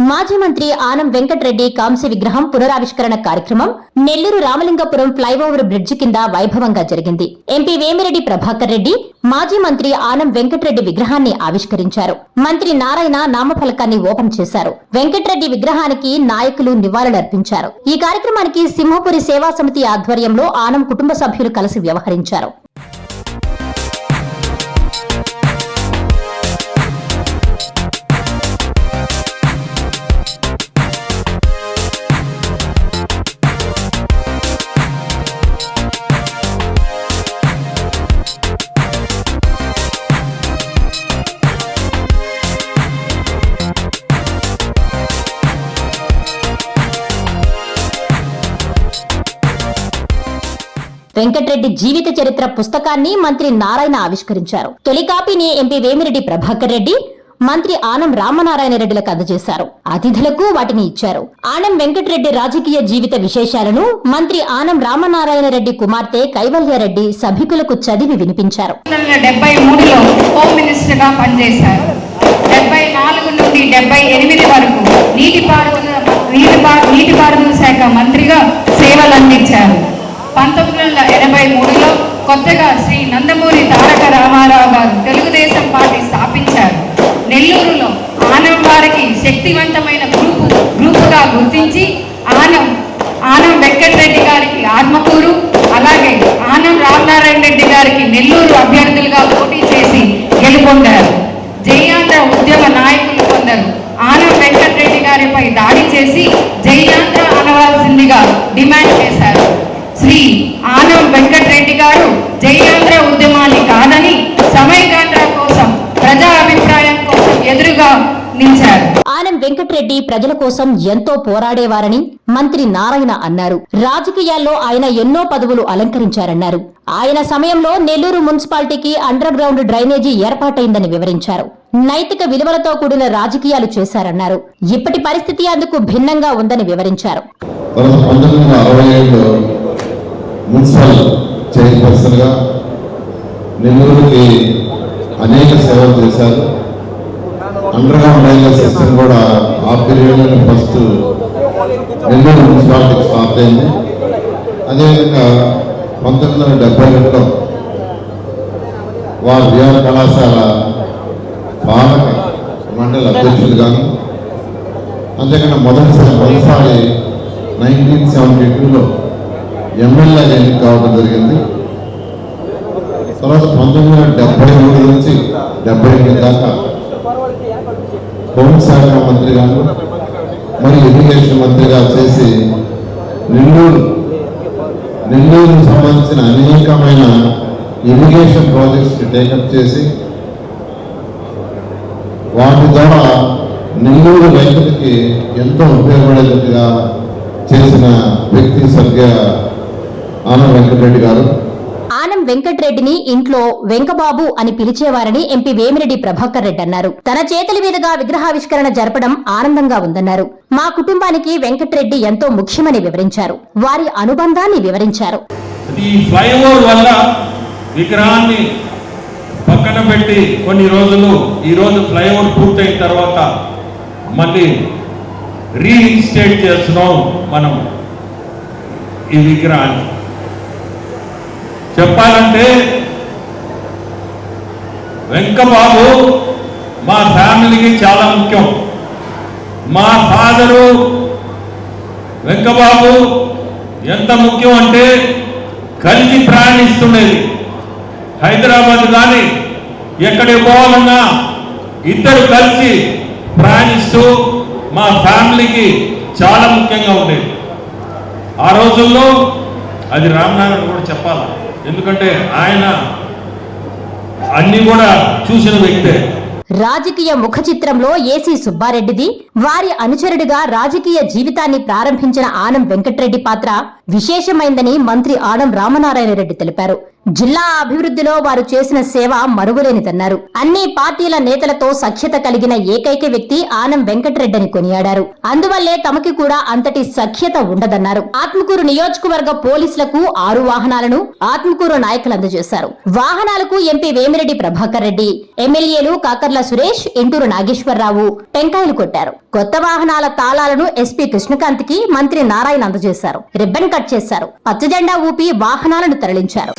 మాజీ మంత్రి ఆనం వెంకటరెడ్డి కాంస్య విగ్రహం పునరావిష్కరణ కార్యక్రమం నెల్లూరు రామలింగపురం ఫ్లైఓవర్ బ్రిడ్జి కింద వైభవంగా జరిగింది. ఎంపీ వేమిరెడ్డి ప్రభాకర్ రెడ్డి మాజీ మంత్రి ఆనం వెంకటరెడ్డి విగ్రహాన్ని ఆవిష్కరించారు. మంత్రి నారాయణ నామఫలకాన్ని ఓపెన్ చేశారు. వెంకటరెడ్డి విగ్రహానికి నాయకులు నివాళులర్పించారు. ఈ కార్యక్రమానికి సింహపురి సేవా సమితి ఆధ్వర్యంలో ఆనం కుటుంబ సభ్యులు కలిసి వ్యవహరించారు. వెంకటరెడ్డి జీవిత చరిత్ర పుస్తకాన్ని మంత్రి నారాయణ ఆవిష్కరించారు. తొలి కాపీని ఎంపీ వేమిరెడ్డి ప్రభాకర్ రెడ్డి, మంత్రి ఆనం రామనారాయణ రెడ్డిలకు అందజేశారు. అతిథులకు వాటిని ఇచ్చారు. ఆనం వెంకటరెడ్డి రాజకీయ జీవిత విశేషాలను మంత్రి ఆనం రామనారాయణ రెడ్డి కుమార్తె కైవల్యారెడ్డి సభికులకు చదివి వినిపించారు. 1973లో హోమ్ మినిస్టర్ గా పనిచేశారు. 74 నుండి 78 వరకు నీటిపారుదల శాఖ మంత్రిగా సేవలు అందించారు. 1983లో కొత్తగా శ్రీ నందమూరి తారక రామారావు గారు తెలుగుదేశం పార్టీ స్థాపించారు. నెల్లూరులో ఆనం వారికి శక్తివంతమైన గ్రూపుగా గుర్తించి ఆనం వెంకటరెడ్డి గారికి ఆత్మకూరు, అలాగే ఆనం రామనారాయణ రెడ్డి గారికి నెల్లూరు అభ్యర్థులుగా పోటీ చేసి గెలుపొందారు. జయాంధ్ర ఉద్యమ నాయకులు కొందరు ఆనం వెంకటరెడ్డి గారిపై దాడి చేసి జయాంధ్ర అనవలసిందిగా డిమాండ్ చేశారు. శ్రీ ఆనం వెంకటరెడ్డి గారు జయాంధ్ర ఉద్యమాన్ని కాదని సమైక్యాంధ్ర కోసం ప్రజా అభిప్రాయం కోసం ఎదురుగా నిలిచారు. ఆనం వెంకటరెడ్డి ప్రజల కోసం ఎంతో పోరాడేవారని మంత్రి నారాయణ అన్నారు. రాజకీయాల్లో ఆయన ఎన్నో పదవులు అలంకరించారన్నారు. ఆయన సమయంలో నెల్లూరు మున్సిపాలిటీకి అండర్ గ్రౌండ్ డ్రైనేజీ ఏర్పాటైందని వివరించారు. నైతిక విలువలతో కూడిన రాజకీయాలు చేశారన్నారు. ఇప్పటి పరిస్థితి అందుకు భిన్నంగా ఉందని వివరించారు. మున్సిపల్ చైర్పర్సన్గా నెల్లూరుకి అనేక సేవలు చేశారు. అండర్ గ్రౌండ్ డ్రైనేజ్ సిస్టమ్ కూడా ఆ పీరియడ్లోనే ఫస్ట్ నెల్లూరు మున్సిపాలిటీకి స్టార్ట్ అయింది. అదేవిధంగా 1972లో వారు విఆర్ కళాశాల పాలక మండలి అధ్యక్షులుగాను, అంతేకాకుండా మొదటిసారి 1972లో ఎమ్మెల్యే ఎన్నిక కావడం జరిగింది. తర్వాత 1973 నుంచి 78 దాకా హోంశాఖ మంత్రిగాను మరియు ఇరిగేషన్ మంత్రిగా చేసి నెల్లూరుకు సంబంధించిన అనేకమైన ఇరిగేషన్ ప్రాజెక్ట్స్ టేకప్ చేసి వాటి ద్వారా నెల్లూరు రైతులకి ఎంతో ఉపయోగపడేటట్టుగా చేసిన వ్యక్తి స్వర్గీయ ఆనం వెంకటరెడ్డి గారు. ఆనం వెంకటరెడ్డిని ఇంట్లో వెంకబాబు అని పిలిచేవారని ఎంపీ వేమిరెడ్డి ప్రభాకర్ రెడ్డి అన్నారు. తన చేతుల మీదుగా విగ్రహావిష్కరణ జరపడం ఆనందంగా ఉందన్నారు. మా కుటుంబానికి వెంకటరెడ్డి ఎంతో ముఖ్యమని వివరించారు. వారి అనుబంధాన్ని వివరించారు. ఈ ఫ్లైఓవర్ వల్ల విగ్రహాన్ని పక్కన పెట్టి కొన్ని రోజులు, ఈ రోజు ఫ్లైఓవర్ పూర్తయిన తర్వాత మళ్ళీ రీఇన్స్టేట్ చేస్తున్నాం మనం ఈ విగ్రహాన్ని. చెప్పాలంటే వెంకబాబు మా ఫ్యామిలీకి చాలా ముఖ్యం. మా ఫాదరు వెంకబాబు ఎంత ముఖ్యం అంటే కలిసి ప్రయాణిస్తుండేది. హైదరాబాద్ కానీ ఎక్కడికి పోవాలన్నా ఇద్దరు కలిసి ప్రయాణిస్తూ మా ఫ్యామిలీకి చాలా ముఖ్యంగా ఉండేది. ఆ రోజుల్లో అది రామనారాయణ కూడా చెప్పాలి, ఎందుకంటే ఆయన అన్ని కూడా చూసిన వ్యక్తే. రాజకీయ ముఖ చిత్రంలో ఏసీ సుబ్బారెడ్డిది. వారి అనుచరుడిగా రాజకీయ జీవితాన్ని ప్రారంభించిన ఆనం వెంకటరెడ్డి పాత్ర విశేషమైందని మంత్రి ఆనం రామనారాయణ రెడ్డి తెలిపారు. జిల్లా అభివృద్ధిలో వారు చేసిన సేవ మరువలేనిదన్నారు. అన్ని పార్టీల నేతలతో సఖ్యత కలిగిన ఏకైక వ్యక్తి ఆనం వెంకటరెడ్డిని కొనియాడారు. అందువల్లే తమకి కూడా అంతటి సఖ్యత ఉండదన్నారు. ఆత్మకూరు నియోజకవర్గ పోలీసులకు 6 వాహనాలను ఆత్మకూరు నాయకులు అందజేశారు. వాహనాలకు ఎంపీ వేమిరెడ్డి ప్రభాకర్ రెడ్డి, ఎమ్మెల్యేలు కాకర్ల సురేష్, ఎంటూరు నాగేశ్వరరావు టెంకాయలు కొట్టారు. కొత్త వాహనాల తాళాలను ఎస్పీ కృష్ణకాంత్ కి మంత్రి నారాయణ అందజేశారు. రిబ్బన్ కట్ చేశారు. పచ్చజెండా ఊపి వాహనాలను తరలించారు.